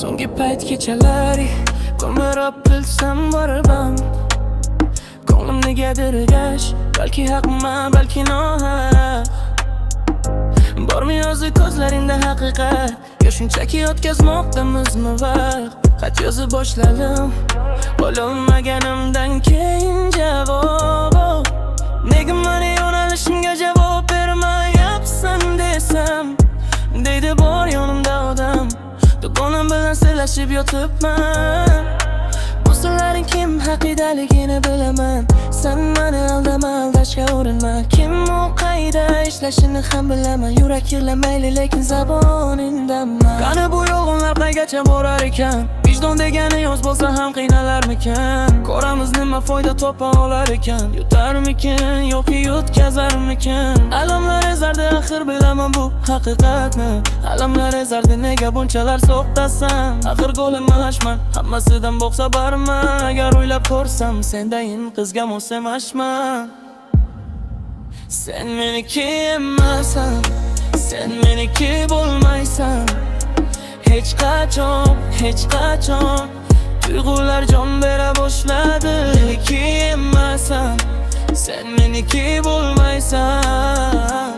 So'nggi payt kechalari ko'mirib bilsam boribam. Ko'nglim negadir gash, balki haqman, balki nohaq. Bormi o'zi ko'zlaringda haqiqat, yo shunchaki o'tkazmoqdamizmi vaqt? Xat yozib boshladim, bo'lolmaganimdan keyin javob. Nega meni yo'nalishimga javob bermayapsan desam, deydi bor yonimda odam, do'konim bilan sirlashib yotibman. Bu sirlaring kim haqidaligini bilaman. Sen meni aldama, aldashga urinma. Kim u qayda ishlashini ham bilaman. Yurak yig'lamayli lekin zabon indaman. Qani bu yolg'onlar qaygacha borar ekan? Vijdon degani yoz bo'lsa ham qiynalarmikan? Ko'ramiz nima foyda topa olar ekan? Yutarmikin yoki yutkazarmikan? Alamlar ezardi axir bilaman bu haqiqatni. Alamlar ezardi nega bunchalar so'qtasan? Axir go'lim malashman, hammasidan bo'g'sa barman. Agar o'ylab ko'rsam sendayin qizga mos emasman. Sen meniki emasan, sen meniki bo'lmaysan. Hech qachon, hech qachon tuyg'ular jon bera boshladi. Meniki emasan, sen meniki bo'lmaysan.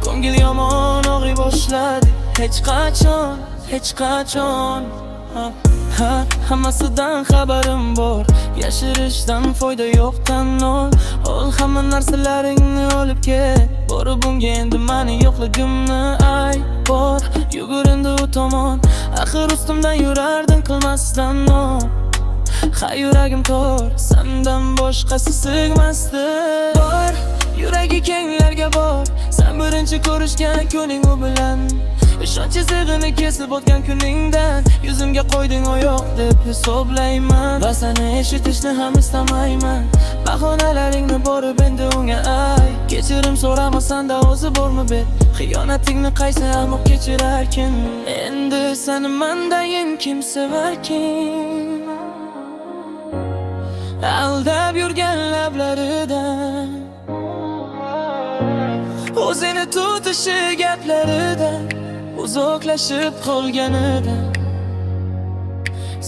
Ko'ngil yomon og'riy boshladi. Hech qachon, hech qachon hammasidan xabarim bor. Yashirishdan foyda yo'qdan ol. Ol hamma narsalaringni olib ket. Borib bunga endi meni yo'qligimni ay bor. Yugur endi u tomon. Axir ustimdan yurarding qilmasdan non. Ha yuragim tor, sendan boshqasi sig'masdi. Bor, yuragi kenglarga bor. Sen birinchi ko'rishgan kuning u bilan. Ishonch chizig'ini kesib o'tgan kuningdan yuzimga qo'yding oyoq deb hisoblayman. Va seni eshitishni ham istamayman. Bahonalaringni borib endi unga ay. Kechirim so'ramasanda o'zi bormi bet? Xiyonatingni qaysi amoq kechirarkin? Endi seni mandayin kim sevarkin? Aldab yurgan lablaridan, o'zini tutishi gaplaridan, uzoqlashib qolganidan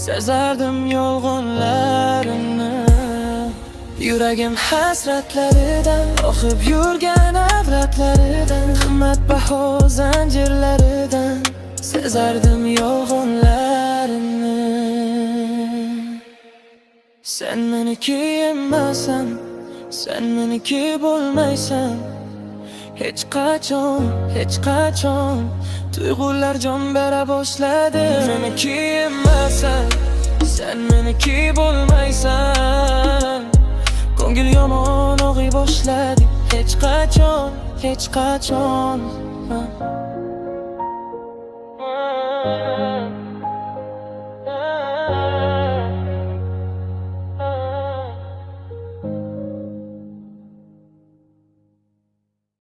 sezardim yolg'onlarini. Yuragim hasratlaridan, oqib yurgan avratlaridan, qimmatbaho zanjirlaridan sezardim yolg'onlarini. Sen meniki emasan, sen meniki bo'lmaysan. Hech qachon, hech qachon tuyg'ular jon bera boshladi. Meniki emasan, sen meniki bo'lmaysan. Ko'ngil yomon og'riy boshladi. Hech qachon, hech qachon